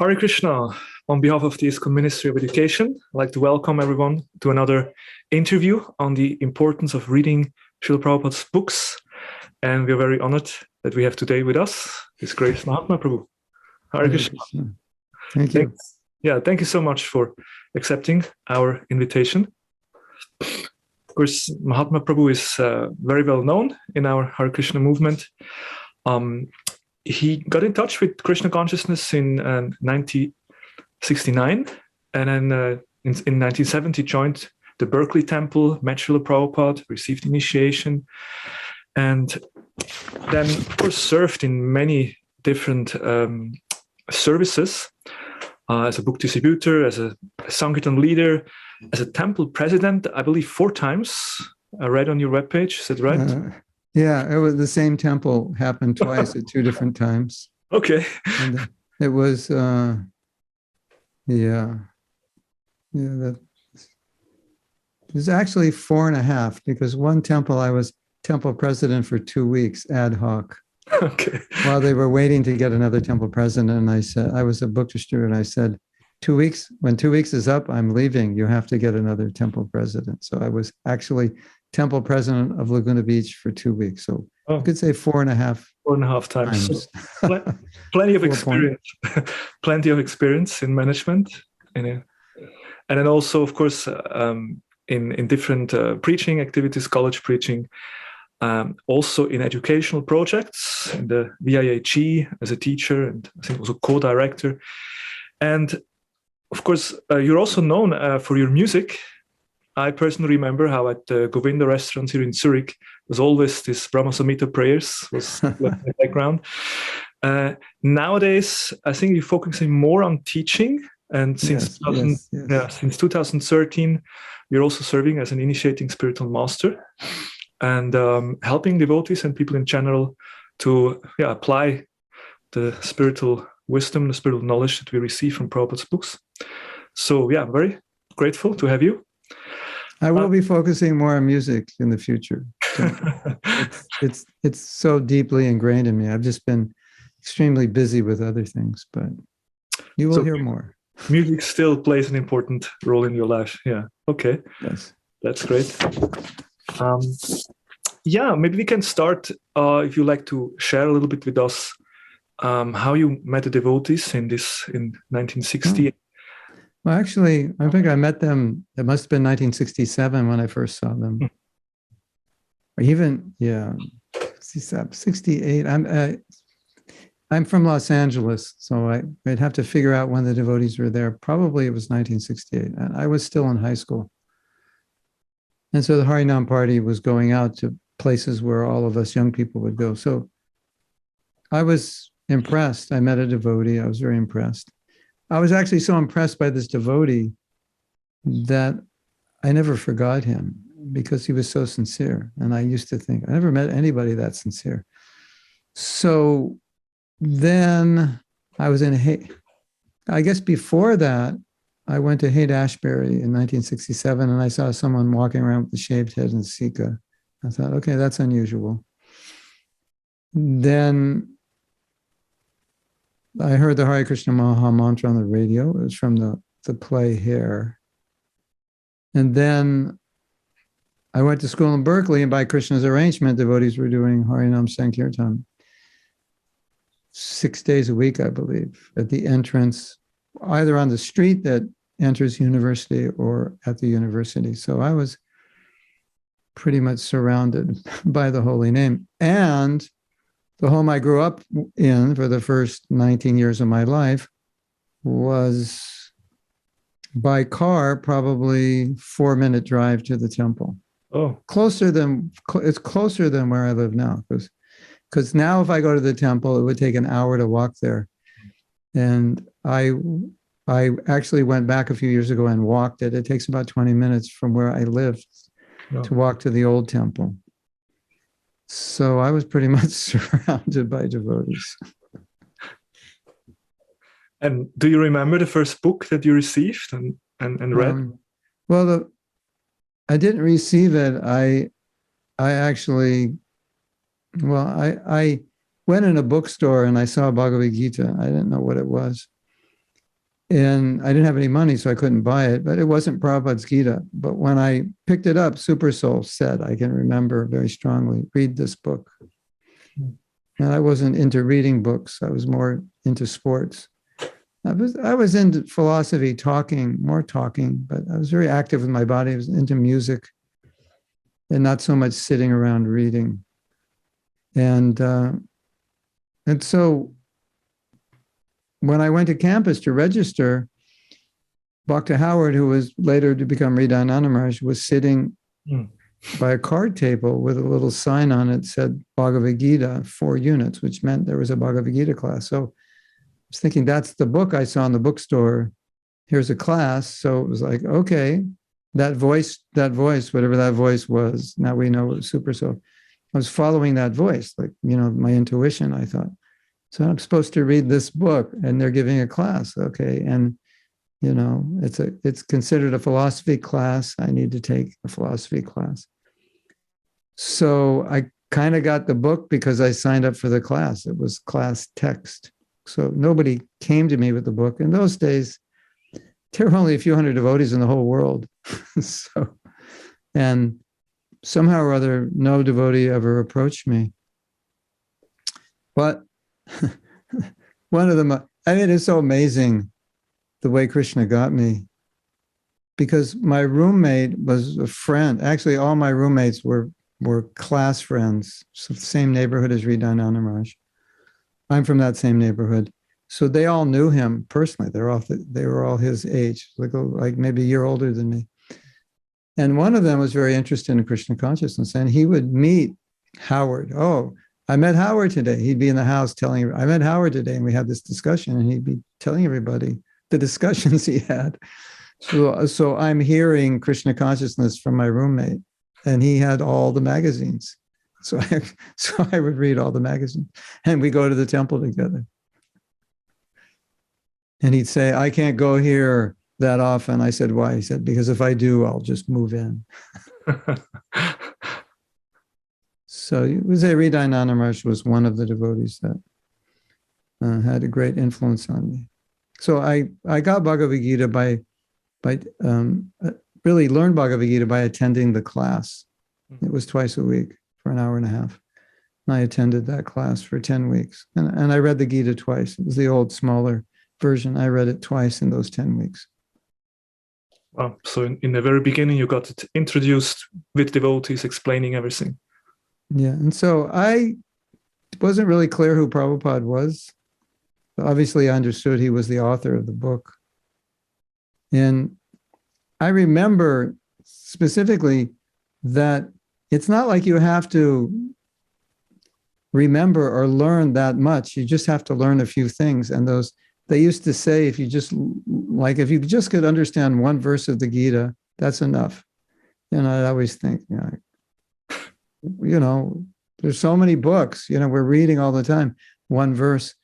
Hare Krishna. On behalf of the ISKCON Ministry of Education, I'd like to welcome everyone to another interview on the importance of reading Srila Prabhupada's books. And we're very honored that we have today with us His Grace Mahatma Prabhu. Hare Krishna. Thank you. Thank you so much for accepting our invitation. Of course, Mahatma Prabhu is very well known in our Hare Krishna movement. He got in touch with Krishna consciousness in 1969, and then in 1970 joined the Berkeley Temple, met Srila Prabhupada, received initiation, and then, of course, served in many different services as a book distributor, as a Sankirtan leader, as a temple president, I believe 4 times. I read on your webpage, is that right? Yeah, it was the same temple happened twice at 2 different times. Okay. And it was, that it was actually 4.5, because one temple I was temple president for 2 weeks ad hoc. Okay. While they were waiting to get another temple president, and I said, I was a book distributor, and I said, 2 weeks, when 2 weeks is up, I'm leaving. You have to get another temple president. So I was actually temple president of Laguna Beach for 2 weeks. So you could say 4.5. 4.5 times. So plenty of experience. Plenty of experience in management. And then also, of course, in different preaching activities, college preaching, also in educational projects, in the VIHE as a teacher, and I think also co-director. And of course, you're also known for your music. I personally remember how at the Govinda restaurant here in Zurich, there's always this Brahma Samhita prayers was in the background. Nowadays, I think you're focusing more on teaching. And since, since 2013, you're also serving as an initiating spiritual master and helping devotees and people in general to apply the spiritual wisdom, the spiritual knowledge that we receive from Prabhupada's books. So I'm very grateful to have you. I will be focusing more on music in the future. So it's so deeply ingrained in me. I've just been extremely busy with other things, but you will hear more. Music still plays an important role in your life. Yeah. Okay. Yes. That's great. Maybe we can start, if you'd like to share a little bit with us how you met the devotees in 1960. Well, actually, I think I met them, it must have been 1967 when I first saw them. Or even, 68. I'm from Los Angeles, so I'd have to figure out when the devotees were there. Probably it was 1968, and I was still in high school. And so the Harinam party was going out to places where all of us young people would go. So I was impressed. I met a devotee. I was very impressed. I was actually so impressed by this devotee that I never forgot him because he was so sincere. And I used to think, I never met anybody that sincere. So then I was I guess before that, I went to Haight-Ashbury in 1967, and I saw someone walking around with a shaved head and Sika. I thought, okay, that's unusual. Then I heard the Hare Krishna Maha Mantra on the radio. It was from the play Hair. And then I went to school in Berkeley, and by Krishna's arrangement, devotees were doing Harinam Sankirtan 6 days a week, I believe, at the entrance, either on the street that enters university or at the university. So I was pretty much surrounded by the holy name. And the home I grew up in for the first 19 years of my life was by car, probably 4-minute drive to the temple. Oh, it's closer than where I live now. Because now if I go to the temple, it would take an hour to walk there. And I actually went back a few years ago and walked it. It takes about 20 minutes from where I lived to walk to the old temple. So I was pretty much surrounded by devotees. And do you remember the first book that you received and read? I didn't receive it. I went in a bookstore and I saw Bhagavad Gita. I didn't know what it was. And I didn't have any money, so I couldn't buy it, but it wasn't Prabhupada's Gita. But when I picked it up, Super Soul said, I can remember very strongly, read this book. And I wasn't into reading books. I was more into sports. I was into philosophy, more talking, but I was very active with my body. I was into music and not so much sitting around reading. And so when I went to campus to register, Bhakta Howard, who was later to become Hridayananda Maharaj, was sitting by a card table with a little sign on it that said Bhagavad Gita, 4 units, which meant there was a Bhagavad Gita class. So I was thinking, that's the book I saw in the bookstore. Here's a class. So it was like, okay, that voice, whatever that voice was, now we know it was Super Soul. I was following that voice, like, my intuition, I thought. So I'm supposed to read this book and they're giving a class. Okay. And, it's considered a philosophy class. I need to take a philosophy class. So I kind of got the book because I signed up for the class. It was class text. So nobody came to me with the book. In those days, there were only a few hundred devotees in the whole world. And somehow or other, no devotee ever approached me. But one of them, it's so amazing the way Krishna got me, because my roommate was a friend. Actually, all my roommates were class friends, so same neighborhood as Hridayananda Maharaj. I'm from that same neighborhood. So they all knew him personally. They were all his age, like maybe a year older than me. And one of them was very interested in Krishna consciousness, and he would meet Howard. Oh, I met Howard today. He'd be in the house telling, I met Howard today, and we had this discussion, and he'd be telling everybody the discussions he had. So I'm hearing Krishna consciousness from my roommate, and he had all the magazines. So I would read all the magazines, and we go to the temple together. And he'd say, I can't go here that often. I said, why? He said, because if I do, I'll just move in. So you would say Hridayananda Maharaj was one of the devotees that had a great influence on me. So I got Bhagavad Gita by really learned Bhagavad Gita by attending the class. It was twice a week for an hour and a half. And I attended that class for 10 weeks. And I read the Gita twice. It was the old, smaller version. I read it twice in those 10 weeks. Wow. So in the very beginning, you got it introduced with devotees explaining everything. Yeah. And so I wasn't really clear who Prabhupada was. Obviously, I understood he was the author of the book. And I remember specifically that it's not like you have to remember or learn that much. You just have to learn a few things. And they used to say, if you just could understand one verse of the Gita, that's enough. And I always think, there's so many books, we're reading all the time, one verse.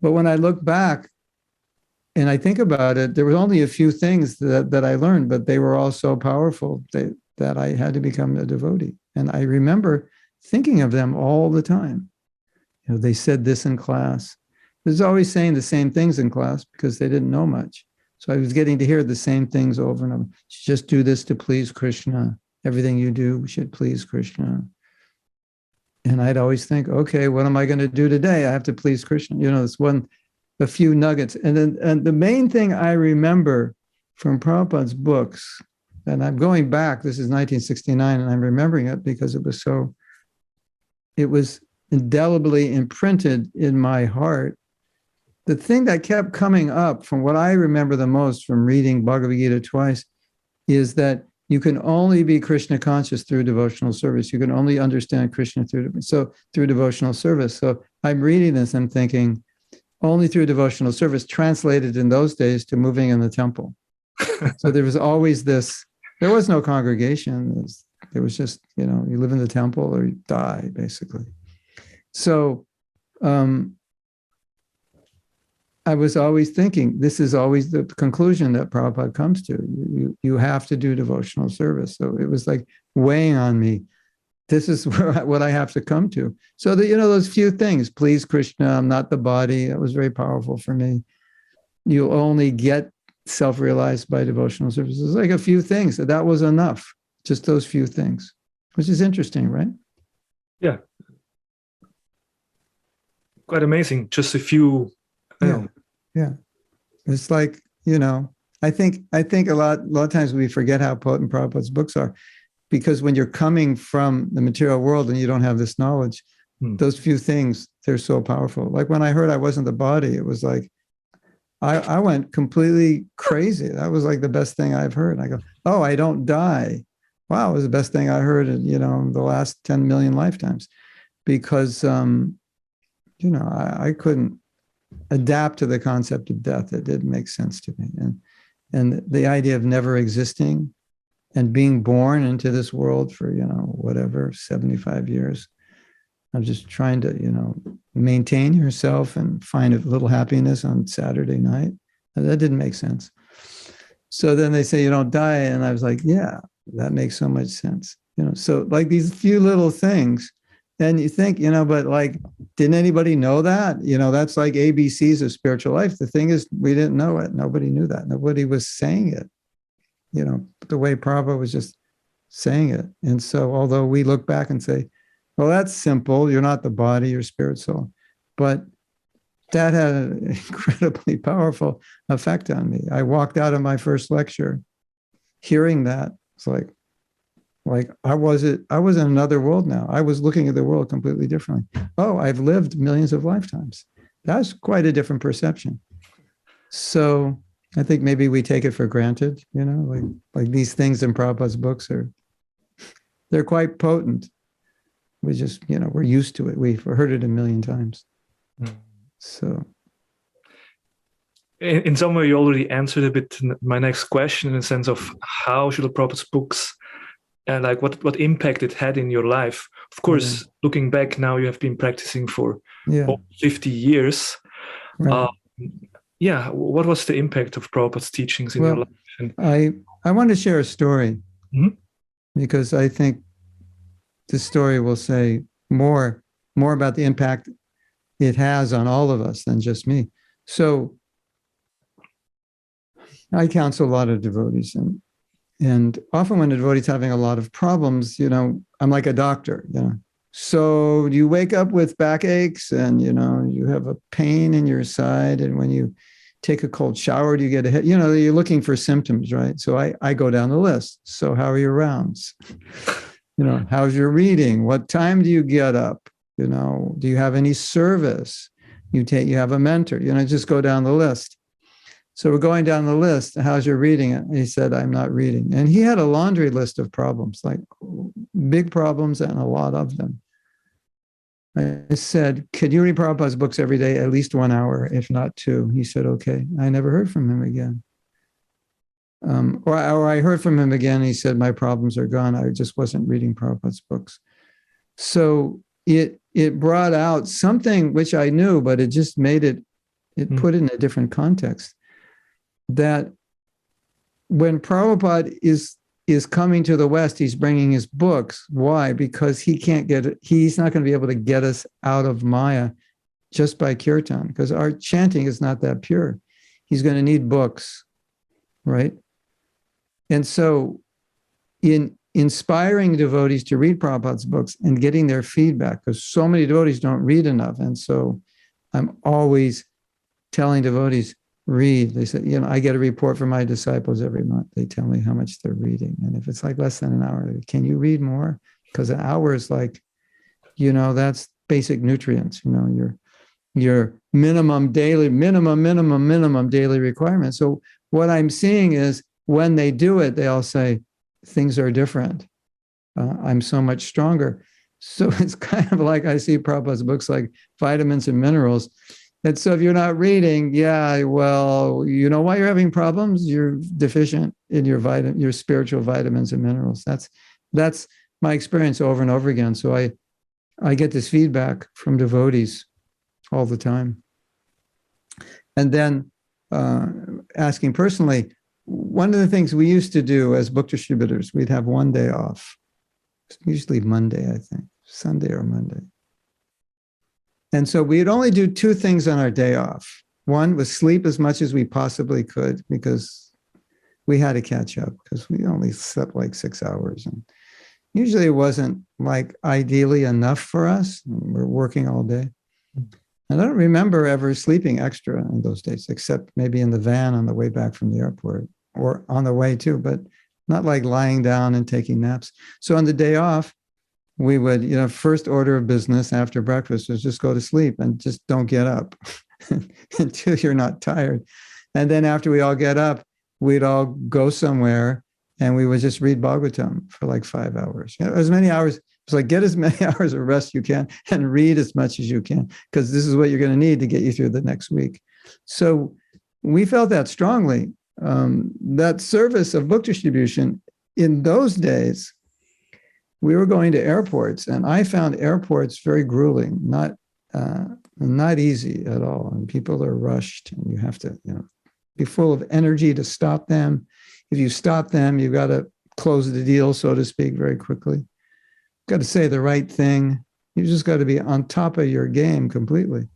But when I look back and I think about it, there were only a few things that I learned, but they were all so powerful that I had to become a devotee. And I remember thinking of them all the time. They said this in class. I was always saying the same things in class because they didn't know much. So I was getting to hear the same things over and over. Just do this to please Krishna. Everything you do should please Krishna. And I'd always think, okay, what am I going to do today? I have to please Krishna. It's a few nuggets. And the main thing I remember from Prabhupada's books, and I'm going back, this is 1969, and I'm remembering it because it was indelibly imprinted in my heart. The thing that kept coming up from what I remember the most from reading Bhagavad Gita twice is that you can only be Krishna conscious through devotional service. You can only understand Krishna through devotional service. So I'm reading this and thinking, only through devotional service, translated in those days to moving in the temple. So there was always this, there was no congregation. There was just, you live in the temple or you die, basically. So I was always thinking, this is always the conclusion that Prabhupada comes to. You have to do devotional service. So it was like weighing on me. This is what I have to come to. So that, those few things, please Krishna, I'm not the body. That was very powerful for me. you only get self-realized by devotional services. Like a few things. That was enough. Just those few things, which is interesting, right? Yeah. Quite amazing. Just a few. Yeah. It's like, I think a lot of times we forget how potent Prabhupada's books are, because when you're coming from the material world and you don't have this knowledge, those few things, they're so powerful. Like when I heard I wasn't the body, it was like, I went completely crazy. That was like the best thing I've heard. I go, oh, I don't die. Wow, it was the best thing I heard in, the last 10 million lifetimes, because, I couldn't adapt to the concept of death. It didn't make sense to me. And the idea of never existing and being born into this world for, whatever, 75 years, of just trying to, maintain yourself and find a little happiness on Saturday night. That didn't make sense. So then they say you don't die. And I was like, yeah, that makes so much sense. So like these few little things, and you think, but like, didn't anybody know that? That's like ABCs of spiritual life. The thing is, we didn't know it. Nobody knew that. Nobody was saying it, the way Prabhupada was just saying it. And so although we look back and say, well, that's simple. You're not the body, you're spirit soul. But that had an incredibly powerful effect on me. I walked out of my first lecture hearing that. It's like I was in another world now. I was looking at the world completely differently. Oh, I've lived millions of lifetimes. That's quite a different perception. So I think maybe we take it for granted, like these things in Prabhupada's books they're quite potent. We just, we're used to it. We've heard it a million times. So. In some way, you already answered a bit my next question, in the sense of how Srila Prabhupada's books and like what impact it had in your life. Of course, looking back now, you have been practicing for 50 years. Right. What was the impact of Prabhupada's teachings in your life? And I want to share a story because I think this story will say more about the impact it has on all of us than just me. So I counsel a lot of devotees, and often when a devotee's having a lot of problems, I'm like a doctor, So you wake up with backaches and, you have a pain in your side. And when you take a cold shower, do you get a head? You're looking for symptoms, right? So I go down the list. So how are your rounds? How's your reading? What time do you get up? Do you have any service? You have a mentor, just go down the list. So we're going down the list. How's your reading? And he said, I'm not reading. And he had a laundry list of problems, like big problems and a lot of them. I said, could you read Prabhupada's books every day, at least 1 hour, if not 2? He said, okay. I never heard from him again. Or I heard from him again. He said, my problems are gone. I just wasn't reading Prabhupada's books. So it brought out something which I knew, but it just made it put it in a different context. That when Prabhupada is coming to the West, he's bringing his books. Why? Because he's not going to be able to get us out of Maya just by kirtan, because our chanting is not that pure. He's going to need books, right? And so in inspiring devotees to read Prabhupada's books and getting their feedback, because so many devotees don't read enough. And so I'm always telling devotees, read. They said, I get a report from my disciples every month. They tell me how much they're reading. And if it's like less than an hour, can you read more? Because an hour is like, that's basic nutrients, your minimum daily requirement. So what I'm seeing is when they do it, they all say, things are different. I'm so much stronger. So it's kind of like I see Prabhupada's books like vitamins and minerals. And so if you're not reading, well, you know why you're having problems? You're deficient in your spiritual vitamins and minerals. That's my experience over and over again. So I get this feedback from devotees all the time. And then asking personally, one of the things we used to do as book distributors, we'd have one day off, usually Monday, I think, Sunday or Monday. And so we'd only do 2 things on our day off. one was sleep as much as we possibly could, because we had to catch up, because we only slept like 6 hours. And usually it wasn't like ideally enough for us. We're working all day. And I don't remember ever sleeping extra in those days, except maybe in the van on the way back from the airport, or on the way too, but not like lying down and taking naps. So on the day off, we would, first order of business after breakfast was just go to sleep and just don't get up until you're not tired. And then after we all get up, we'd all go somewhere and we would just read Bhagavatam for like 5 hours. As many hours. It's like, get as many hours of rest you can and read as much as you can, because this is what you're going to need to get you through the next week. So we felt that strongly. That service of book distribution in those days, we were going to airports, and I found airports very grueling, not easy at all. And people are rushed, and you have to, be full of energy to stop them. If you stop them, you've got to close the deal, so to speak, very quickly. Got to say the right thing. You just got to be on top of your game completely.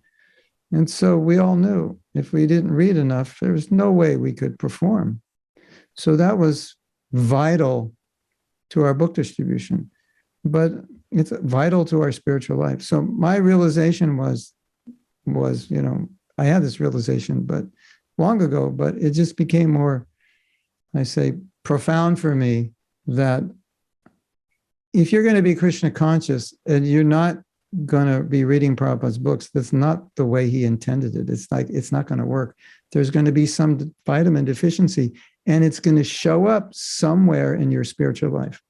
And so we all knew if we didn't read enough, there was no way we could perform. So that was vital to our book distribution, but it's vital to our spiritual life. So my realization was, I had this realization, but long ago, but it just became more, I say, profound for me, that if you're going to be Krishna conscious and you're not going to be reading Prabhupada's books, that's not the way he intended it. It's not going to work. There's going to be some vitamin deficiency, and it's going to show up somewhere in your spiritual life.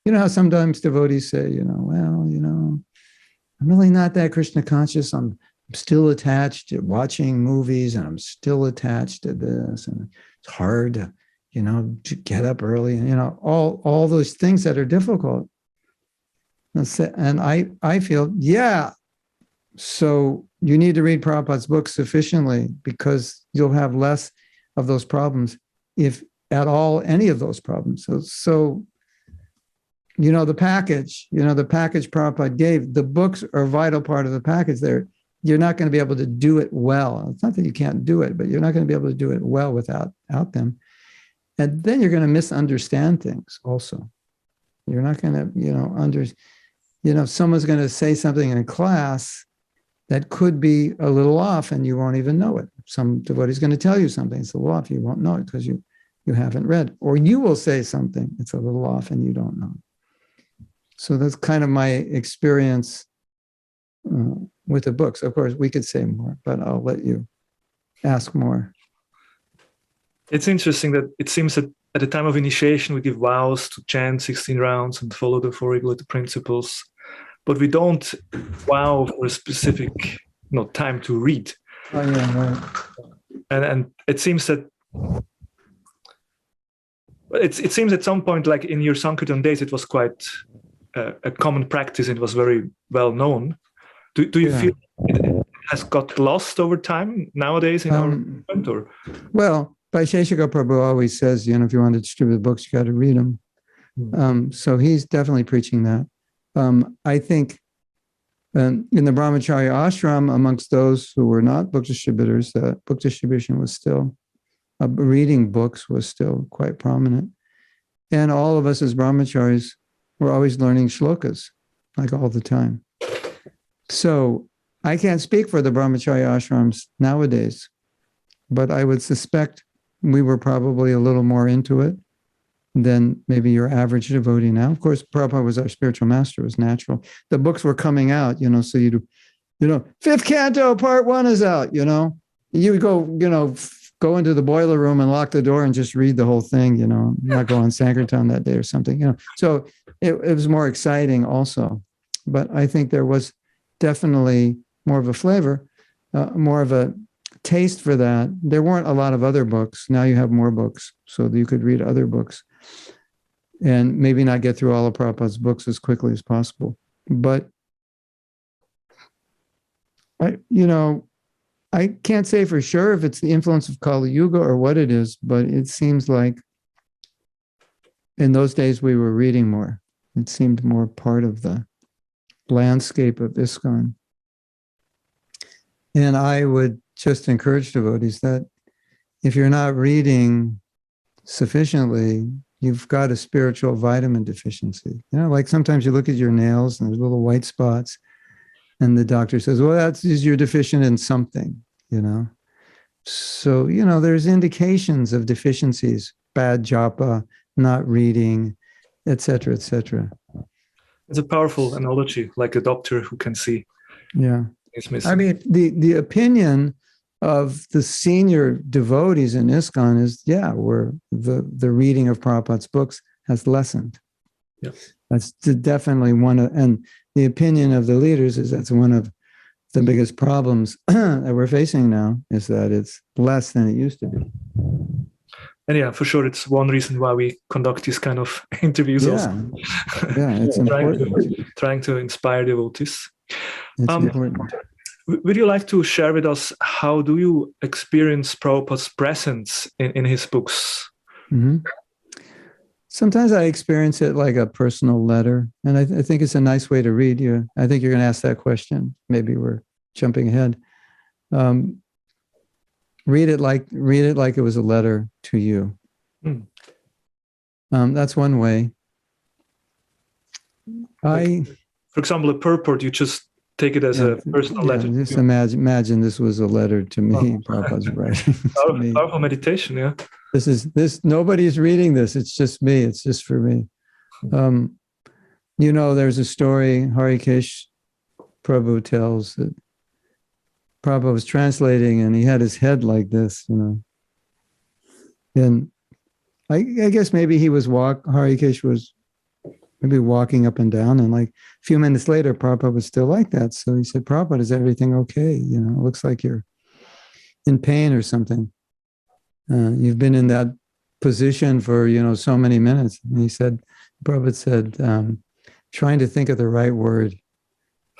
You know how sometimes devotees say, I'm really not that Krishna conscious. I'm still attached to watching movies, and I'm still attached to this, and it's hard to get up early, and, all those things that are difficult. And I feel, so you need to read Prabhupada's books sufficiently, because you'll have less of those problems, if at all, any of those problems. So the package Prabhupada gave, the books are a vital part of the package there. You're not going to be able to do it well. It's not that you can't do it, but you're not going to be able to do it well without them. And then you're going to misunderstand things also. You're not going to, someone's going to say something in a class that could be a little off, and you won't even know it. Some devotee's going to tell you something it's a little off. You won't know it because you haven't read. Or you will say something it's a little off and you don't know. So that's kind of my experience with the books. Of course, we could say more, but I'll let you ask more. It's interesting that it seems that at the time of initiation, we give vows to chant 16 rounds and follow the 4 regulative principles, but we don't vow for a specific time to read. Oh, yeah, right. And it seems that it seems at some point, like in your Sankirtan days, it was quite a common practice. It was very well known. Do you feel it has got lost over time nowadays in our movement, or? Well, Vaisheshika Prabhu always says, if you want to distribute books, you got to read them. So he's definitely preaching that. I think in the Brahmacharya ashram, amongst those who were not book distributors, book distribution was still, reading books was still quite prominent. And all of us as brahmacharis were always learning shlokas, like all the time. So I can't speak for the brahmacharya ashrams nowadays, but I would suspect we were probably a little more into it than maybe your average devotee now. Of course, Prabhupada was our spiritual master. It was natural. The books were coming out, so you do, 5th canto, part 1 is out, you would go, go into the boiler room and lock the door and just read the whole thing, not go on Sankirtan that day or something, So it was more exciting also. But I think there was definitely more of a flavor, more of a taste for that. There weren't a lot of other books. Now you have more books, so you could read other books and maybe not get through all of Prabhupada's books as quickly as possible. But I can't say for sure if it's the influence of Kali Yuga or what it is, but it seems like in those days we were reading more. It seemed more part of the landscape of ISKCON. And I would just encourage devotees that if you're not reading sufficiently, you've got a spiritual vitamin deficiency. You know, like sometimes you look at your nails and there's little white spots, and the doctor says, well, that's because you're deficient in something, you know. So, you know, there's indications of deficiencies, bad japa, not reading, etc., etc. It's a powerful analogy, like a doctor who can see. Yeah. Is missing. I mean, the opinion of the senior devotees in ISKCON is, yeah, where the reading of Prabhupada's books has lessened. Yeah. That's definitely one of, and the opinion of the leaders is that's one of the biggest problems that we're facing now, is that it's less than it used to be. And yeah, for sure, it's one reason why we conduct these kind of interviews. Yeah, also. yeah, it's important. Trying to inspire devotees. It's important. Would you like to share with us how do you experience Prabhupada's presence in his books? Mm-hmm. Sometimes I experience it like a personal letter, and I think it's a nice way to read. I think you're going to ask that question. Maybe we're jumping ahead. Read it like it was a letter to you. That's one way. For example, a purport, you just take it as a personal letter. Just imagine this was a letter to me. Prabhupada's writing. Powerful meditation, yeah. This nobody's reading this. It's just me. It's just for me. You know, there's a story Harikesh Prabhu tells that Prabhupada was translating and he had his head like this, you know. And I guess maybe Harikesh was maybe walking up and down, and like a few minutes later, Prabhupada was still like that. So he said, Prabhupada, is everything okay? You know, it looks like you're in pain or something. You've been in that position for, you know, so many minutes. And he said, Prabhupada said, trying to think of the right word.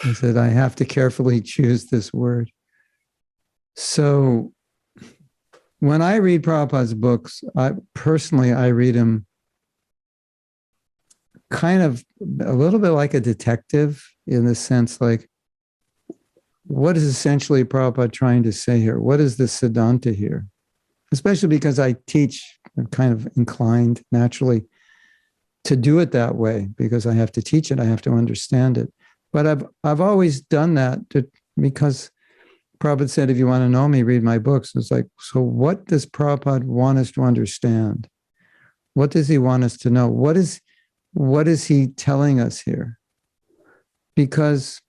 He said, I have to carefully choose this word. So when I read Prabhupada's books, I read them kind of a little bit like a detective, in the sense like, what is essentially Prabhupada trying to say here? What is the Siddhanta here? Especially because I teach, I'm kind of inclined naturally to do it that way, because I have to teach it, I have to understand it. But I've always done that because Prabhupada said, if you want to know me, read my books. It's like, so what does Prabhupada want us to understand? What does he want us to know? What is he telling us here? Because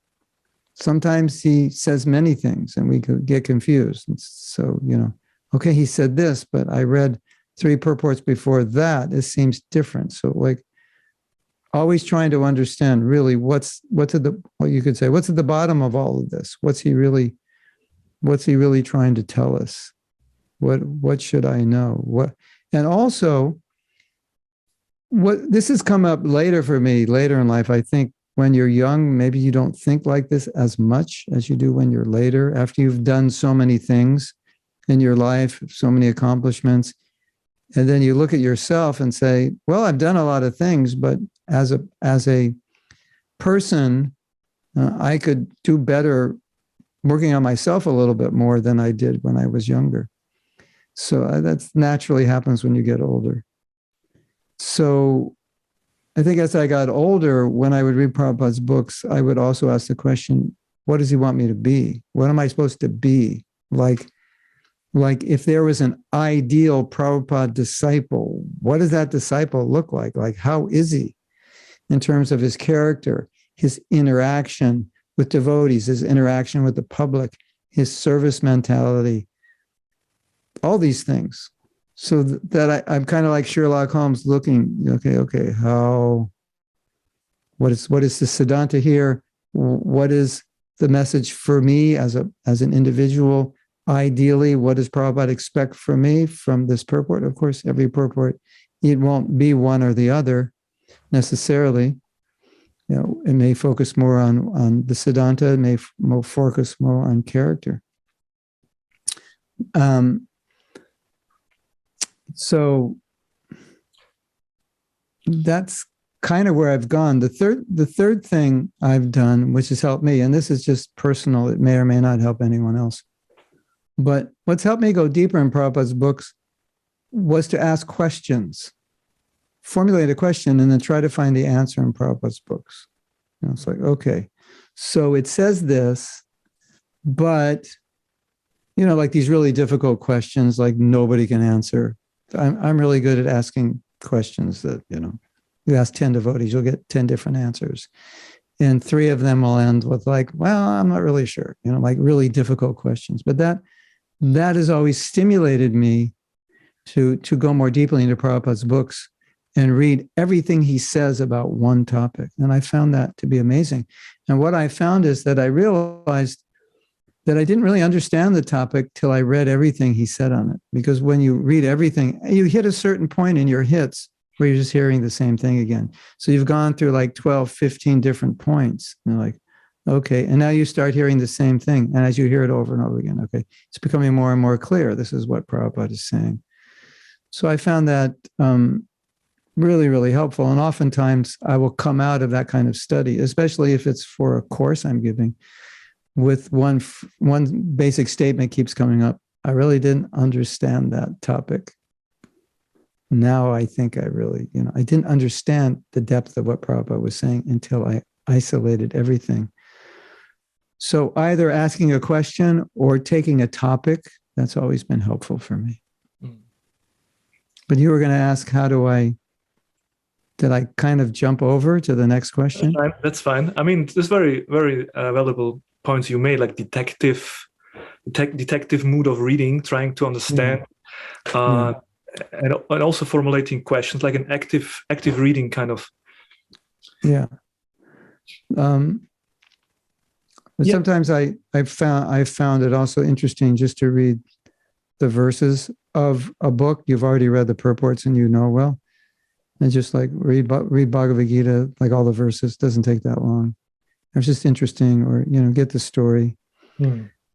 sometimes he says many things and we could get confused. And so, you know, okay, he said this, but I read 3 purports before that. It seems different. So like always trying to understand really what's at the bottom of all of this? What's he really trying to tell us? What should I know? And also this has come up later for me, later in life. I think when you're young, maybe you don't think like this as much as you do when you're later, after you've done so many things in your life, so many accomplishments. And then you look at yourself and say, well, I've done a lot of things, but as a person, I could do better working on myself a little bit more than I did when I was younger. So that naturally happens when you get older. So I think as I got older, when I would read Prabhupada's books, I would also ask the question, what does he want me to be? What am I supposed to be? Like if there was an ideal Prabhupada disciple, what does that disciple look like? Like, how is he in terms of his character, his interaction with devotees, his interaction with the public, his service mentality, all these things. So that I'm kind of like Sherlock Holmes looking, okay, what is the Siddhanta here? What is the message for me as an individual? Ideally, what does Prabhupada expect from me from this purport? Of course, every purport, it won't be one or the other necessarily. You know, it may focus more on the Siddhanta, it may focus more on character. So that's kind of where I've gone. The third thing I've done, which has helped me, and this is just personal, it may or may not help anyone else. But what's helped me go deeper in Prabhupada's books was to ask questions, formulate a question, and then try to find the answer in Prabhupada's books. You know, it's like, okay, so it says this, but, you know, like these really difficult questions, like nobody can answer. I'm really good at asking questions that, you know, you ask 10 devotees, you'll get 10 different answers. And 3 of them will end with like, well, I'm not really sure, you know, like really difficult questions. But that has always stimulated me to go more deeply into Prabhupada's books and read everything he says about one topic. And I found that to be amazing. And what I found is that I realized that I didn't really understand the topic till I read everything he said on it. Because when you read everything, you hit a certain point in your hits where you're just hearing the same thing again. So you've gone through like 12, 15 different points. And you're like, okay. And now you start hearing the same thing. And as you hear it over and over again, okay, it's becoming more and more clear. This is what Prabhupada is saying. So I found that really, really helpful. And oftentimes I will come out of that kind of study, especially if it's for a course I'm giving, with one basic statement keeps coming up. I really didn't understand that topic. Now I think I really, you know, I didn't understand the depth of what Prabhupada was saying until I isolated everything. So either asking a question or taking a topic, that's always been helpful for me. But you were going to ask, did I kind of jump over to the next question? That's fine. I mean, there's very, very valuable points you made, like detective mood of reading, trying to understand, and also formulating questions, like an active reading kind of. Yeah. Sometimes I found it also interesting just to read the verses of a book. You've already read the purports and you know well. And just like read Bhagavad Gita, like all the verses, doesn't take that long. It's just interesting, or, you know, get the story.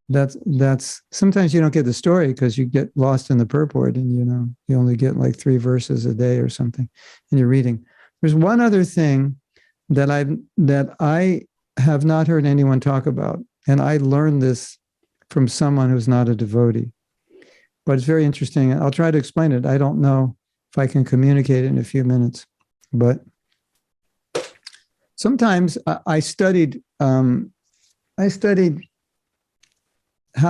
That's sometimes you don't get the story because you get lost in the purport and, you know, you only get like 3 verses a day or something and you're reading. There's one other thing that I have not heard anyone talk about. And I learned this from someone who's not a devotee, but it's very interesting. I'll try to explain it. I don't know if I can communicate it in a few minutes, but sometimes I studied how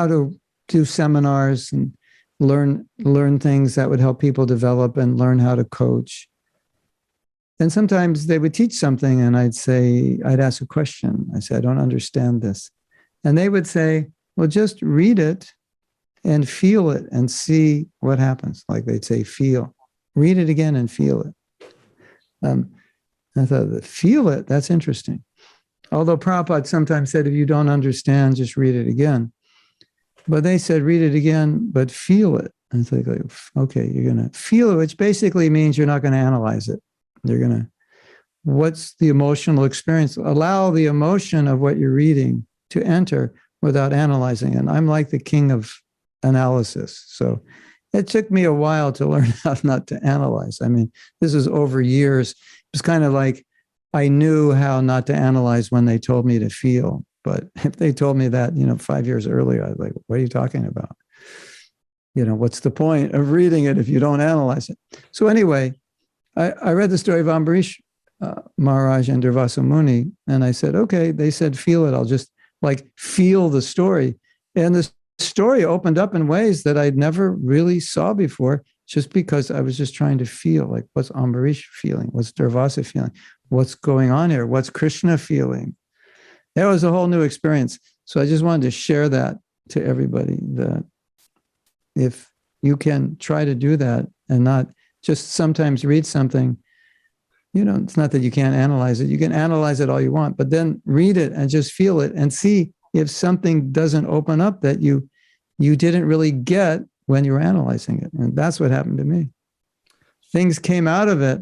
to do seminars and learn things that would help people develop and learn how to coach. And sometimes they would teach something and I'd ask a question. I said, I don't understand this. And they would say, well, just read it and feel it and see what happens. Like they'd say, feel. Read it again and feel it. I thought, feel it? That's interesting. Although Prabhupada sometimes said, if you don't understand, just read it again. But they said, read it again, but feel it. And it's like, okay, you're going to feel it, which basically means you're not going to analyze it. You're going to, what's the emotional experience? Allow the emotion of what you're reading to enter without analyzing it. And I'm like the king of analysis. So it took me a while to learn how not to analyze. I mean, this is over years. It was kind of like I knew how not to analyze when they told me to feel. But if they told me that, you know, 5 years earlier, I was like, what are you talking about? You know, what's the point of reading it if you don't analyze it? So anyway, I read the story of Ambarish Maharaj and Durvasa Muni, and I said, okay, they said, feel it. I'll just like feel the story. And the story opened up in ways that I'd never really saw before, just because I was just trying to feel, like, what's Ambarish feeling? What's Durvasa feeling? What's going on here? What's Krishna feeling? That was a whole new experience. So I just wanted to share that to everybody, that if you can try to do that and not just sometimes read something, you know, it's not that you can't analyze it. You can analyze it all you want, but then read it and just feel it and see if something doesn't open up that you didn't really get when you were analyzing it. And that's what happened to me. Things came out of it.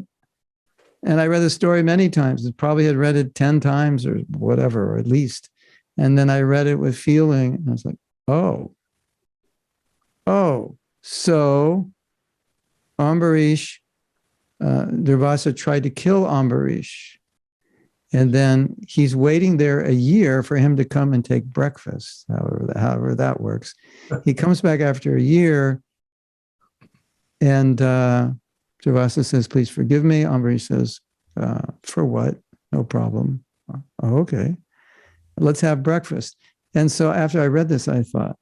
And I read the story many times. I probably had read it 10 times or whatever, or at least. And then I read it with feeling. And I was like, oh, so Ambarish, Durvasa tried to kill Ambarish. And then he's waiting there a year for him to come and take breakfast, however that works. He comes back after a year, and Javasa says, please forgive me. Ambarish says, for what? No problem. Oh, okay. Let's have breakfast. And so after I read this, I thought,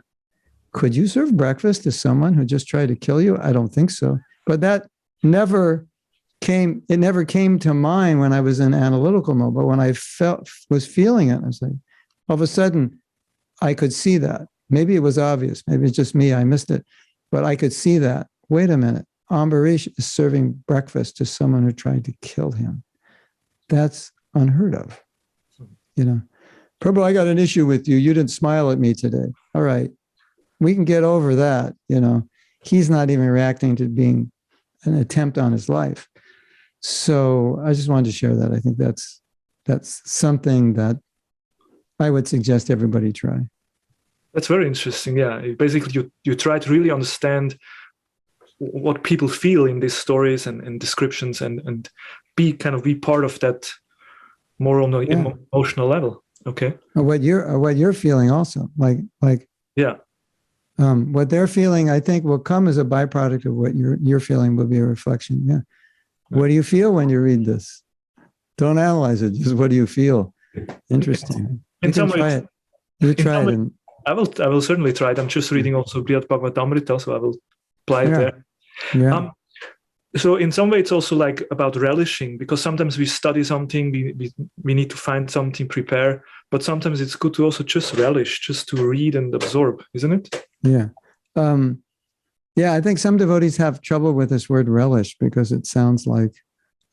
could you serve breakfast to someone who just tried to kill you? I don't think so. But that never came to mind when I was in analytical mode. But when I was feeling it, I was like, all of a sudden, I could see that. Maybe it was obvious. Maybe it's just me. I missed it. But I could see that. Wait a minute. Ambarish is serving breakfast to someone who tried to kill him. That's unheard of. You know, Prabhu, I got an issue with you. You didn't smile at me today. All right. We can get over that. You know, he's not even reacting to being an attempt on his life. So I just wanted to share that. I think that's something that I would suggest everybody try. That's very interesting. Yeah, basically you try to really understand what people feel in these stories and descriptions, and be part of that more on the emotional level. Okay. Or what you're feeling also, like yeah. What they're feeling, I think, will come as a byproduct of what you're feeling. Will be a reflection. Yeah. What do you feel when you read this? Don't analyze it. Just what do you feel? Interesting. In some ways, you try it. And I will certainly try it. I'm just reading also Brihad Bhagavatamrita, so I will apply it there. Yeah. So in some way, it's also like about relishing, because sometimes we study something, we need to find something, prepare, but sometimes it's good to also just relish, just to read and absorb, isn't it? Yeah. I think some devotees have trouble with this word relish because it sounds like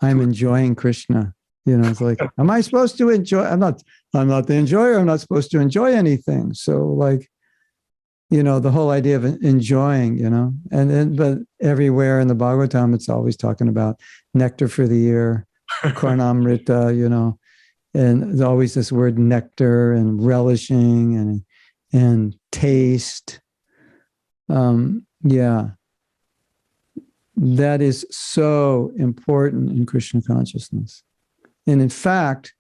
I'm enjoying Krishna. You know, it's like, am I supposed to enjoy? I'm not the enjoyer. I'm not supposed to enjoy anything. So like, you know, the whole idea of enjoying, you know, but everywhere in the Bhagavatam, it's always talking about nectar for the ear, karnamrita, you know, and there's always this word nectar and relishing and taste. That is so important in Krishna consciousness. And in fact,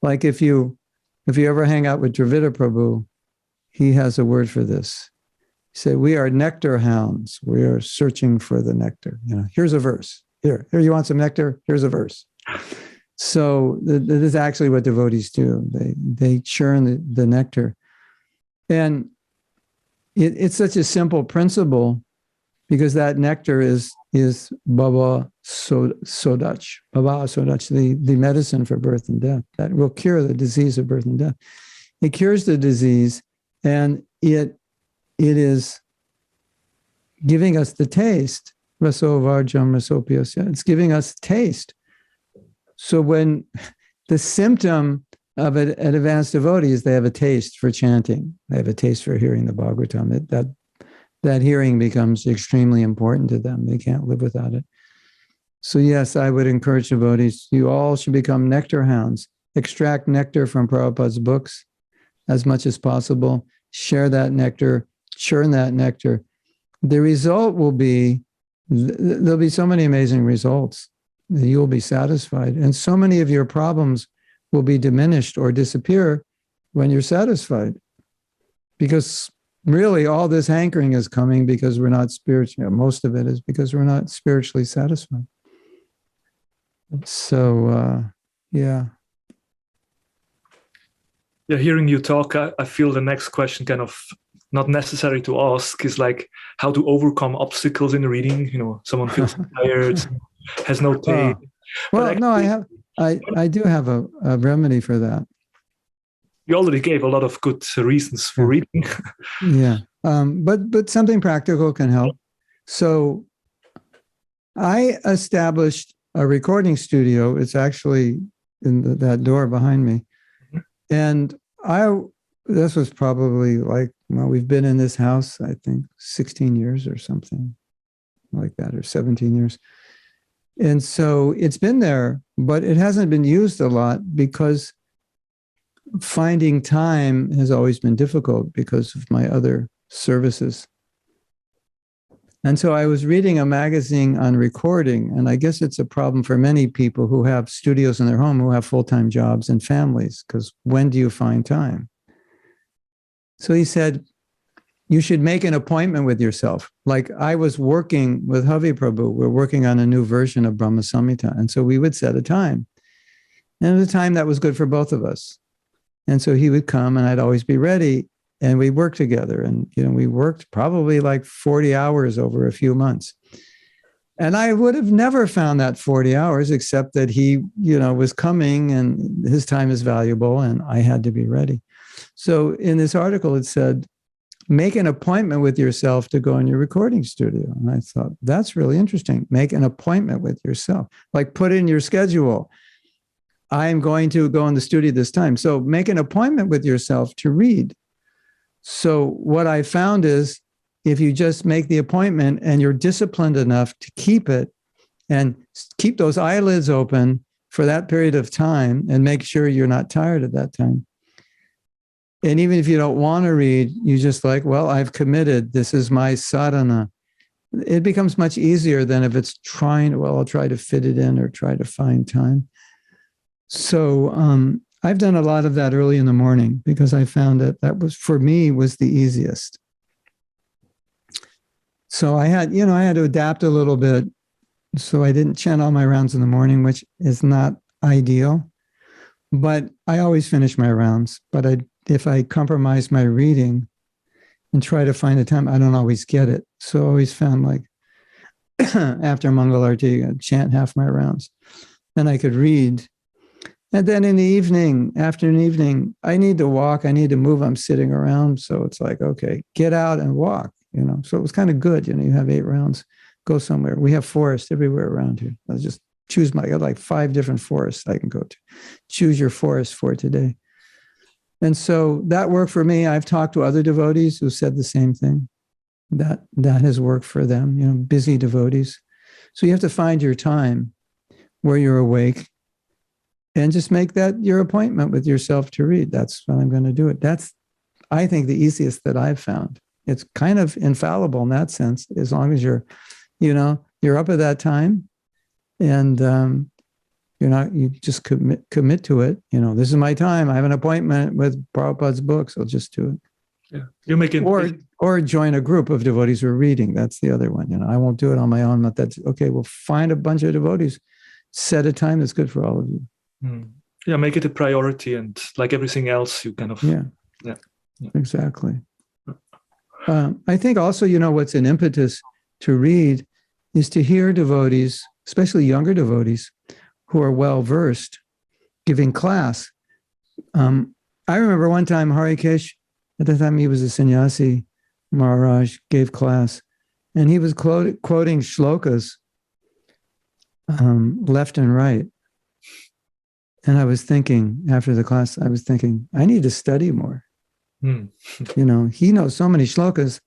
like if you ever hang out with Dravida Prabhu, he has a word for this. He said, we are nectar hounds. We are searching for the nectar. You know, here's a verse. Here, you want some nectar? Here's a verse. So this is actually what devotees do. They churn the nectar. And it's such a simple principle, because that nectar is Baba Sodach, the medicine for birth and death. That will cure the disease of birth and death. It cures the disease, and it is giving us the taste. Raso varjam rasopiyasya. It's giving us taste. So when the symptom of an advanced devotee is they have a taste for chanting, they have a taste for hearing the Bhagavatam, that hearing becomes extremely important to them. They can't live without it. So yes, I would encourage devotees, you all should become nectar hounds. Extract nectar from Prabhupada's books as much as possible. Share that nectar, churn that nectar. The result will be, there'll be so many amazing results. You'll be satisfied. And so many of your problems will be diminished or disappear when you're satisfied. Because really all this hankering is coming because we're not spiritually, most of it is because we're not spiritually satisfied. So, Yeah, hearing you talk, I feel the next question kind of not necessary to ask is like how to overcome obstacles in reading. You know, someone feels tired, has no taste. I do have a remedy for that. You already gave a lot of good reasons for reading. Yeah, but something practical can help. So I established a recording studio. It's actually in that door behind me. And this was probably like, well, we've been in this house, I think 16 years or something like that, or 17 years. And so it's been there, but it hasn't been used a lot because finding time has always been difficult because of my other services. And so I was reading a magazine on recording, and I guess it's a problem for many people who have studios in their home, who have full-time jobs and families, because when do you find time? So he said, you should make an appointment with yourself. Like I was working with Havi Prabhu, we're working on a new version of Brahma Samhita. And so we would set a time. And it was a time that was good for both of us. And so he would come and I'd always be ready. And we worked together. And, we worked probably like 40 hours over a few months. And I would have never found that 40 hours, except that he, was coming and his time is valuable and I had to be ready. So in this article, it said, make an appointment with yourself to go in your recording studio. And I thought, that's really interesting. Make an appointment with yourself, like put in your schedule. I'm going to go in the studio this time. So make an appointment with yourself to read. So what I found is if you just make the appointment and you're disciplined enough to keep it and keep those eyelids open for that period of time and make sure you're not tired at that time. And even if you don't want to read, you just like, well, I've committed. This is my sadhana. It becomes much easier than if it's I'll try to fit it in or try to find time. So I've done a lot of that early in the morning because I found that was, for me, was the easiest. So I had to adapt a little bit. So I didn't chant all my rounds in the morning, which is not ideal. But I always finish my rounds. But if I compromise my reading and try to find a time, I don't always get it. So I always found like after Mangalarti, I'd chant half my rounds. Then I could read. And then in the evening, afternoon, evening, I need to walk. I need to move. I'm sitting around. So it's like, okay, get out and walk, So it was kind of good. You have 8 rounds, go somewhere. We have forests everywhere around here. I'll just choose I got like 5 different forests I can go to. Choose your forest for today. And so that worked for me. I've talked to other devotees who said the same thing. That has worked for them, busy devotees. So you have to find your time where you're awake and just make that your appointment with yourself to read. That's when I'm going to do it. That's, I think, the easiest that I've found. It's kind of infallible in that sense, as long as you're up at that time and you just commit to it. This is my time. I have an appointment with Prabhupada's books. I'll just do it. Yeah, you make it. Or join a group of devotees who are reading. That's the other one. I won't do it on my own. But that's okay. We'll find a bunch of devotees. Set a time that's good for all of you. Yeah, make it a priority, and like everything else, you kind of yeah. Exactly. I think also, what's an impetus to read is to hear devotees, especially younger devotees, who are well-versed, giving class. I remember one time Harikesh, at the time he was a sannyasi, Maharaj gave class, and he was quoting shlokas left and right. And I was thinking, after the class, I need to study more. He knows so many shlokas.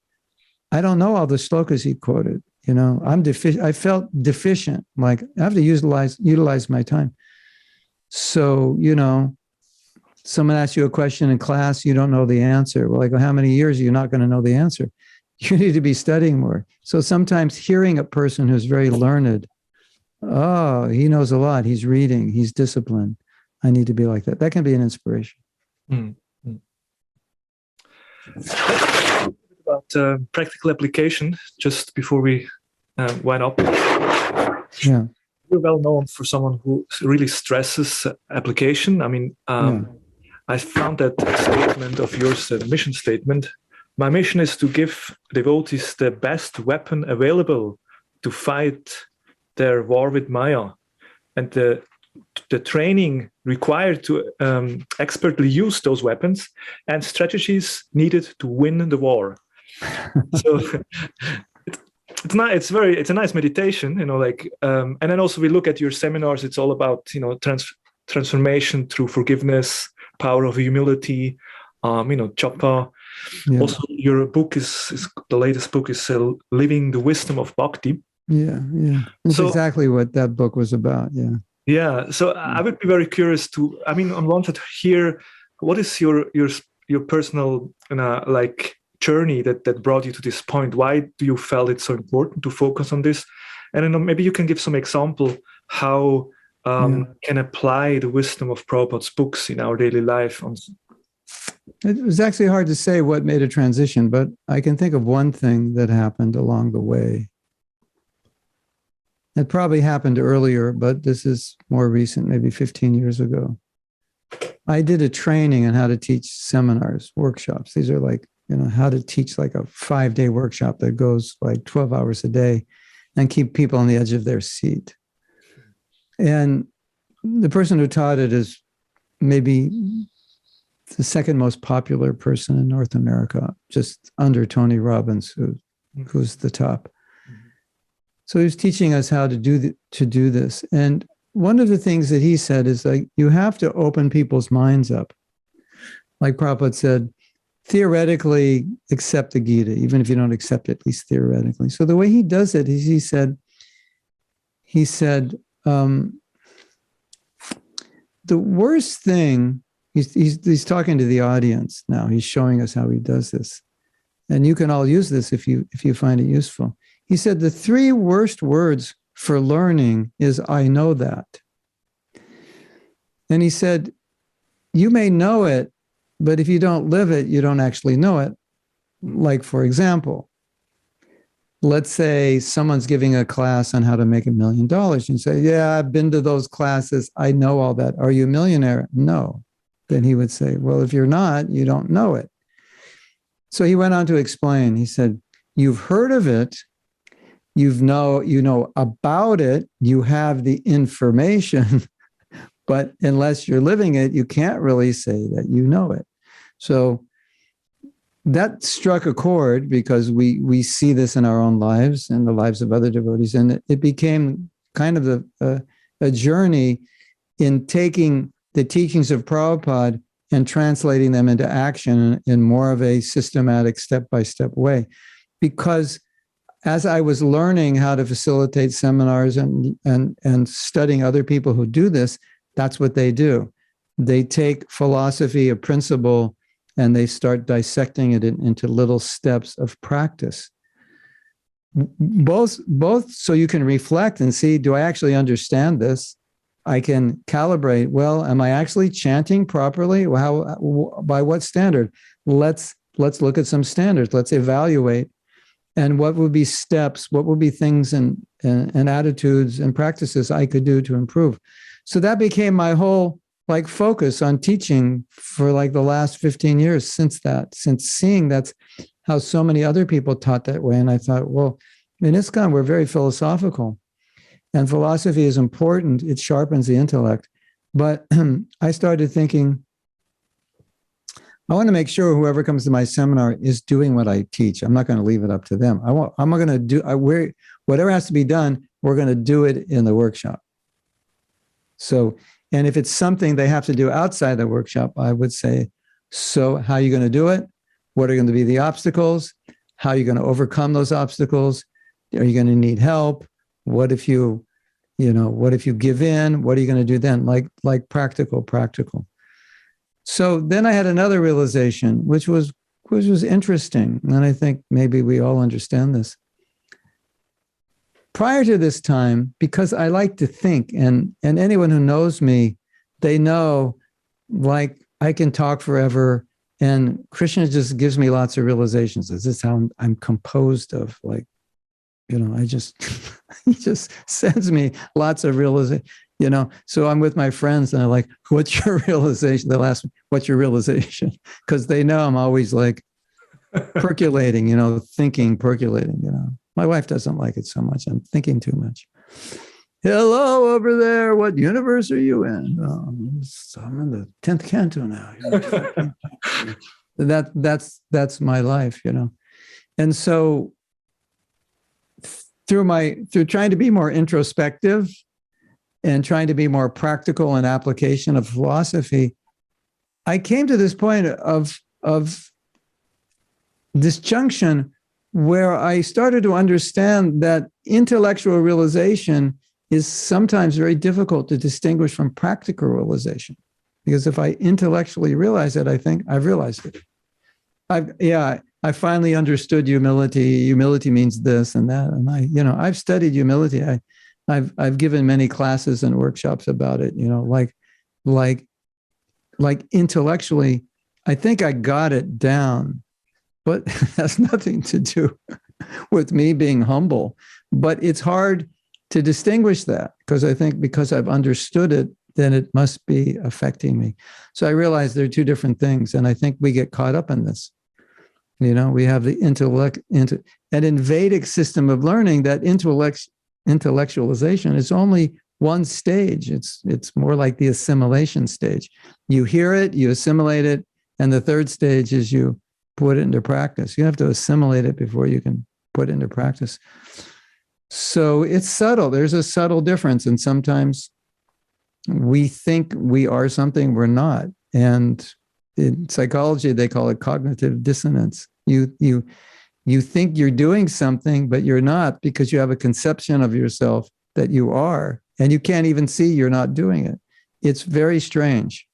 I don't know all the shlokas he quoted. I'm deficient. I felt deficient. Like I have to utilize my time. So, someone asks you a question in class, you don't know the answer. Well, like, how many years are you not going to know the answer? You need to be studying more. So sometimes hearing a person who's very learned, oh, he knows a lot. He's reading. He's disciplined. I need to be like that. That can be an inspiration. About practical application, just before we wind up. Yeah. You're well known for someone who really stresses application. I found that statement of yours, the mission statement. My mission is to give devotees the best weapon available to fight their war with Maya, and the training required to expertly use those weapons and strategies needed to win the war. So it's a nice meditation, and then also we look at your seminars. It's all about transformation through forgiveness, power of humility, japa. Yeah. Also, your book is the latest book is Living the Wisdom of Bhakti. Yeah. That's exactly what that book was about. Yeah. Yeah. So I would be very curious on one hand, hear what is your personal journey that brought you to this point? Why do you felt it so important to focus on this? And then maybe you can give some example how can apply the wisdom of Prabhupada's books in our daily life. It was actually hard to say what made a transition, but I can think of one thing that happened along the way. It probably happened earlier, but this is more recent, maybe 15 years ago. I did a training on how to teach seminars, workshops. These are like, how to teach like a 5-day workshop that goes like 12 hours a day and keep people on the edge of their seat. And the person who taught it is maybe the second most popular person in North America, just under Tony Robbins, who's the top. So he was teaching us how to do this. And one of the things that he said is like, you have to open people's minds up. Like Prabhupada said, theoretically accept the Gita, even if you don't accept it, at least theoretically. So the way he does it is he said, the worst thing, he's talking to the audience now. He's showing us how he does this. And you can all use this if you find it useful. He said, the 3 worst words for learning is, I know that. And he said, you may know it, but if you don't live it, you don't actually know it. Like, for example, let's say someone's giving a class on how to make $1 million. And say, yeah, I've been to those classes. I know all that. Are you a millionaire? No. Then he would say, well, if you're not, you don't know it. So he went on to explain. He said, you've heard of it. You know about it. You have the information. But unless you're living it, you can't really say that you know it. So that struck a chord because we see this in our own lives and the lives of other devotees. And it became kind of a journey in taking the teachings of Prabhupada and translating them into action in more of a systematic step-by-step way. Because as I was learning how to facilitate seminars and studying other people who do this, that's what they do. They take philosophy, a principle, and they start dissecting it into little steps of practice. Both so you can reflect and see, do I actually understand this? I can calibrate, well, am I actually chanting properly? By what standard? Let's look at some standards. Let's evaluate. And what would be steps? What would be things and attitudes and practices I could do to improve? So that became my whole focus on teaching for the last 15 years since seeing that's how so many other people taught that way. And I thought, well, in ISKCON, we're very philosophical. And philosophy is important. It sharpens the intellect. But I started thinking, I want to make sure whoever comes to my seminar is doing what I teach. I'm not going to leave it up to them. I'm going to do whatever has to be done. We're going to do it in the workshop. So, and if it's something they have to do outside the workshop, I would say, so how are you going to do it? What are going to be the obstacles? How are you going to overcome those obstacles? Are you going to need help? What if you give in? What are you going to do then? Like practical. So then I had another realization, which was interesting. And I think maybe we all understand this. Prior to this time, because I like to think, and anyone who knows me, they know, I can talk forever, and Krishna just gives me lots of realizations. This is how I'm composed of, he just sends me lots of realizations, So I'm with my friends, and I'm like, what's your realization? They'll ask me, what's your realization? Because they know I'm always percolating, thinking, percolating, My wife doesn't like it so much. I'm thinking too much. Hello over there. What universe are you in? Oh, I'm in the 10th canto now. That's my life, And so through trying to be more introspective and trying to be more practical in application of philosophy, I came to this point of disjunction where I started to understand that intellectual realization is sometimes very difficult to distinguish from practical realization. Because if I intellectually realize it, I think I've realized it. I finally understood humility. Humility means this and that. And I've studied humility. I've given many classes and workshops about it, like intellectually, I think I got it down, but it has nothing to do with me being humble. But it's hard to distinguish that because I think because I've understood it, then it must be affecting me. So I realize there are two different things. And I think we get caught up in this. We have the intellect, and in Vedic system of learning, that intellectualization is only one stage. It's more like the assimilation stage. You hear it, you assimilate it, and the third stage is you put it into practice. You have to assimilate it before you can put it into practice. So it's subtle. There's a subtle difference, and sometimes we think we are something we're not. And in psychology, they call it cognitive dissonance. You think you're doing something, but you're not because you have a conception of yourself that you are, and you can't even see you're not doing it. It's very strange.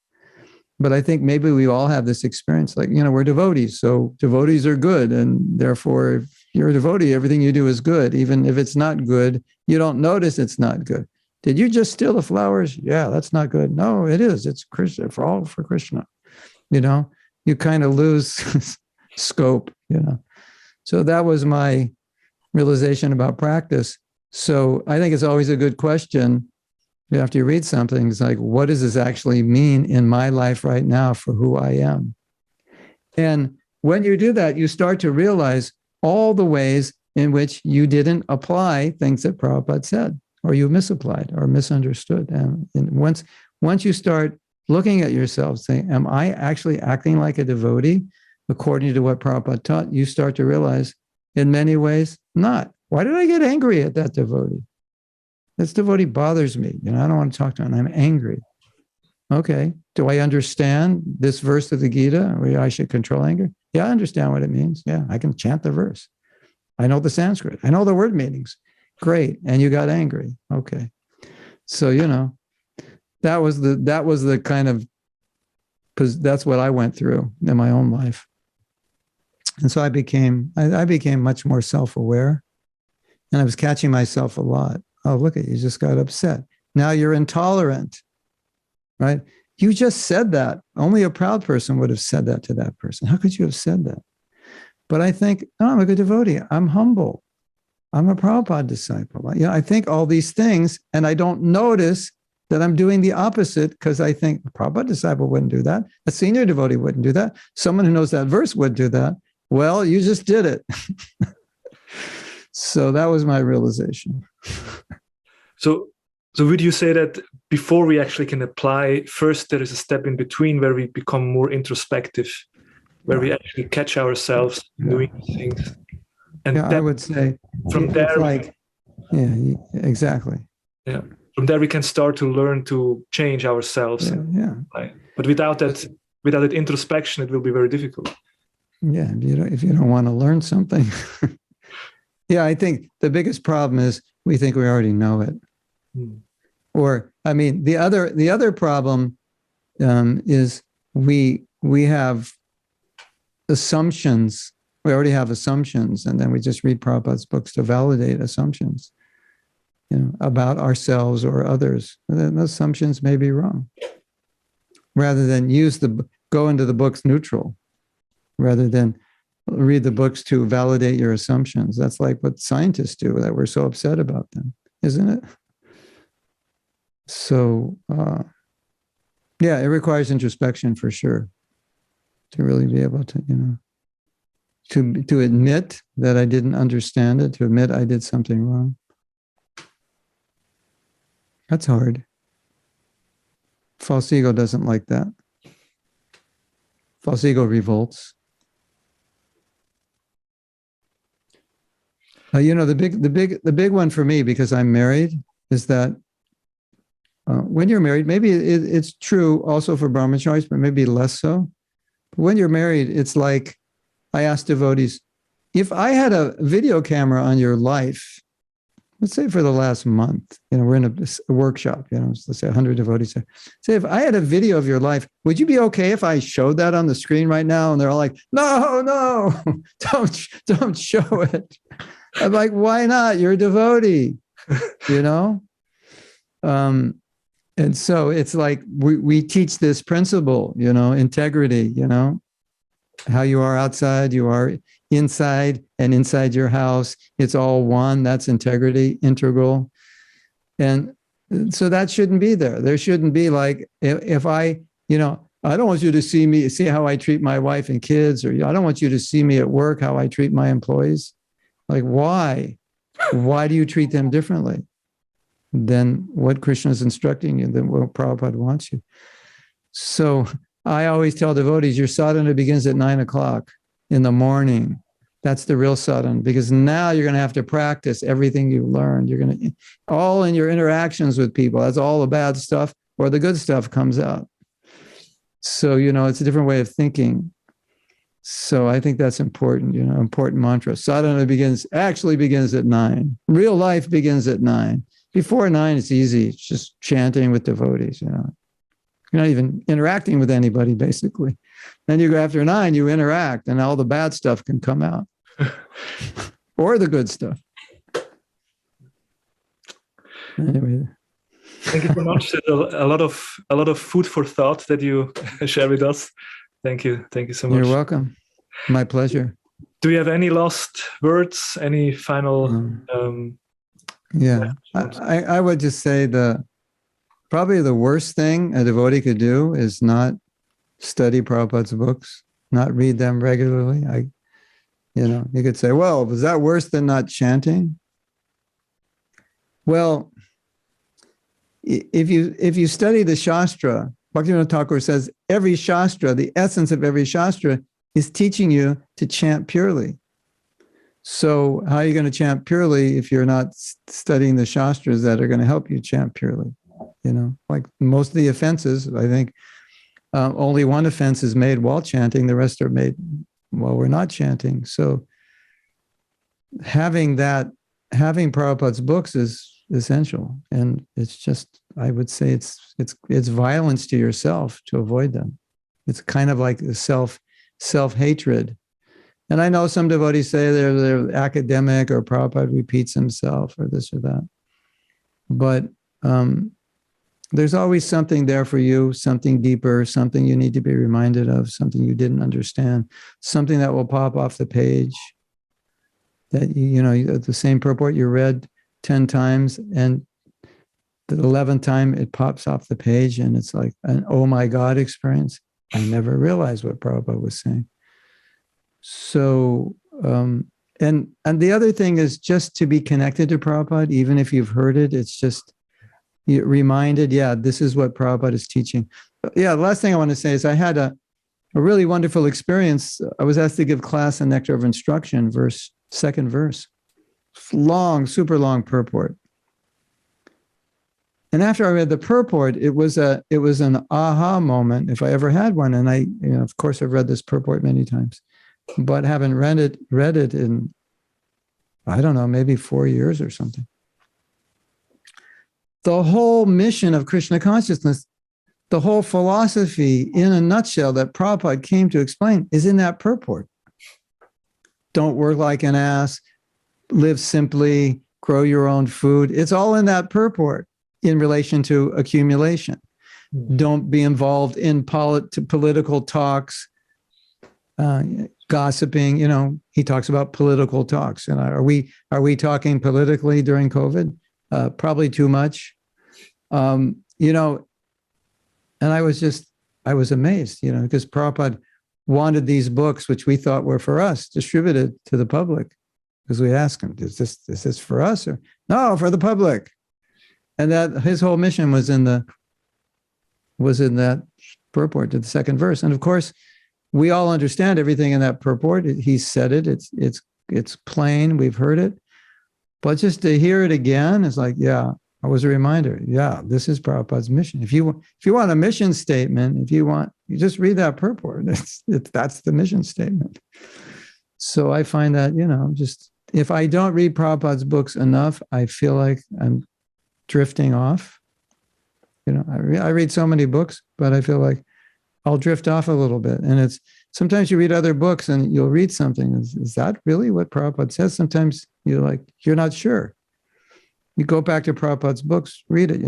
But I think maybe we all have this experience, like, we're devotees, so devotees are good. And therefore, if you're a devotee, everything you do is good. Even if it's not good, you don't notice it's not good. Did you just steal the flowers? Yeah, that's not good. No, it is. It's Krishna, for Krishna. You kind of lose scope, So that was my realization about practice. So I think it's always a good question after you read something. It's like, what does this actually mean in my life right now for who I am? And when you do that, you start to realize all the ways in which you didn't apply things that Prabhupada said, or you misapplied or misunderstood. And once you start looking at yourself, saying, am I actually acting like a devotee according to what Prabhupada taught? You start to realize, in many ways, not. Why did I get angry at that devotee? This devotee bothers me. I don't want to talk to him. I'm angry. Okay. Do I understand this verse of the Gita where I should control anger? Yeah, I understand what it means. Yeah, I can chant the verse. I know the Sanskrit. I know the word meanings. Great. And you got angry. Okay. So, that was the kind of, because that's what I went through in my own life. And so I became much more self-aware, and I was catching myself a lot. Oh, look at you, just got upset. Now you're intolerant, right? You just said that. Only a proud person would have said that to that person. How could you have said that? But I think, no, I'm a good devotee. I'm humble. I'm a Prabhupada disciple. I think all these things, and I don't notice that I'm doing the opposite because I think a Prabhupada disciple wouldn't do that. A senior devotee wouldn't do that. Someone who knows that verse would do that. Well, you just did it. So that was my realization. So would you say that before we actually can apply, first there is a step in between where we become more introspective, where we actually catch ourselves doing things? And I would say from there, exactly. Yeah. From there, we can start to learn to change ourselves. But without that introspection, it will be very difficult. Yeah, if you don't want to learn something. I think the biggest problem is we think we already know it. Or, the other problem is we have assumptions. We already have assumptions, and then we just read Prabhupada's books to validate assumptions, about ourselves or others. And then those assumptions may be wrong. Rather than go into the books neutral, rather than read the books to validate your assumptions. That's like what scientists do, that we're so upset about them, isn't it? So, it requires introspection for sure to really be able to, to admit that I didn't understand it, to admit I did something wrong. That's hard. False ego doesn't like that. False ego revolts. The big one for me, because I'm married, is that when you're married, maybe it's true also for brahmacharis, but maybe less so. But when you're married, it's like, I ask devotees, if I had a video camera on your life, let's say for the last month, we're in a workshop, let's say 100 devotees. Say, if I had a video of your life, would you be okay if I showed that on the screen right now? And they're all like, no, don't show it. I'm like, why not? You're a devotee, And so it's like we teach this principle, integrity, how you are outside, you are inside, and inside your house, it's all one. That's integrity, integral. And so that shouldn't be there. There shouldn't be like, if I don't want you to see how I treat my wife and kids, or I don't want you to see me at work, how I treat my employees. Like, why? Why do you treat them differently than what Krishna is instructing you, than what Prabhupada wants you? So I always tell devotees, your sadhana begins at 9 o'clock in the morning. That's the real sadhana, because now you're going to have to practice everything you've learned. You're going to, all in your interactions with people, that's all the bad stuff or the good stuff comes out. So, it's a different way of thinking. So I think that's important, important mantra. Sadhana actually begins at 9. Real life begins at 9. Before 9, it's easy. It's just chanting with devotees, You're not even interacting with anybody, basically. Then you go after 9, you interact, and all the bad stuff can come out. Or the good stuff. Anyway. Thank you so much. A lot of food for thought that you share with us. Thank you so much. You're welcome. My pleasure. Do you have any last words? Any final? Yeah, I would just say probably the worst thing a devotee could do is not study Prabhupada's books, not read them regularly. You could say, well, was that worse than not chanting? Well, if you study the Shastra, Bhaktivinoda Thakur says every Shastra, the essence of every Shastra is teaching you to chant purely. So how are you going to chant purely if you're not studying the Shastras that are going to help you chant purely? Like most of the offenses, I think only one offense is made while chanting. The rest are made while we're not chanting. So having Prabhupada's books is essential. And it's just, I would say it's violence to yourself to avoid them. It's kind of like self-hatred. And I know some devotees say they're academic, or Prabhupada repeats himself, or this or that. But there's always something there for you, something deeper, something you need to be reminded of, something you didn't understand, something that will pop off the page, that the same purport you read 10 times, and the 11th time it pops off the page, and it's like an oh my God experience. I never realized what Prabhupada was saying. So, and the other thing is just to be connected to Prabhupada, even if you've heard it, it's just you're reminded, this is what Prabhupada is teaching. The last thing I want to say is I had a really wonderful experience. I was asked to give class on Nectar of Instruction, second verse. Long, super long purport. And after I read the purport, it was an aha moment, if I ever had one. And I, of course, I've read this purport many times, but haven't read it in, I don't know, maybe 4 years or something. The whole mission of Krishna consciousness, the whole philosophy in a nutshell that Prabhupada came to explain is in that purport. Don't work like an ass, live simply, grow your own food. It's all in that purport in relation to accumulation. Don't be involved in political talks, gossiping. He talks about political talks. And are we talking politically during COVID? Probably too much. And I was amazed, because Prabhupada wanted these books, which we thought were for us, distributed to the public. Because we asked him, is this for us, or no, for the public? And that his whole mission was in that purport to the second verse. And of course, we all understand everything in that purport. He said it. It's plain. We've heard it. But just to hear it again is like, it was a reminder. This is Prabhupada's mission. If you want a mission statement, you just read that purport. That's the mission statement. So I find that, just if I don't read Prabhupada's books enough, I feel like I'm drifting off. You know, I read so many books, but I feel like I'll drift off a little bit. And it's sometimes you read other books and you'll read something. Is that really what Prabhupada says? Sometimes you're not sure. You go back to Prabhupada's books, read it,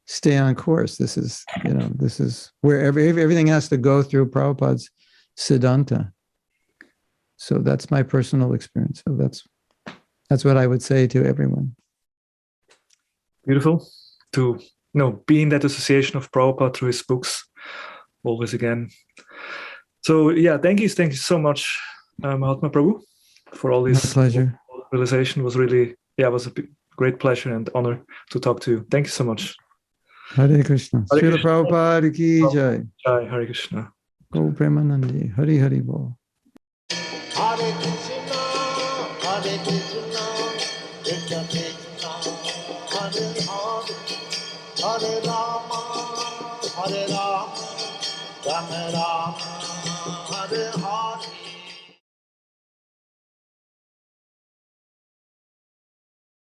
stay on course. This is where everything has to go through Prabhupada's Siddhanta. So that's my personal experience. So that's what I would say to everyone. Beautiful to be in that association of Prabhupada through his books, always again. So yeah, thank you so much, Mahatma Prabhu, for all this. My pleasure. Realization was really, it was a great pleasure and honor to talk to you. Thank you so much. Hare Krishna. Srila Prabhupada ki jai. Jai, Hare Krishna. Go Premanandi. Hari Hari Bol. Hare Krishna, Hare Krishna, Krishna Krishna, Hare Hare, Hare Rama, Hare Rama, Rama Rama, Hare Hare.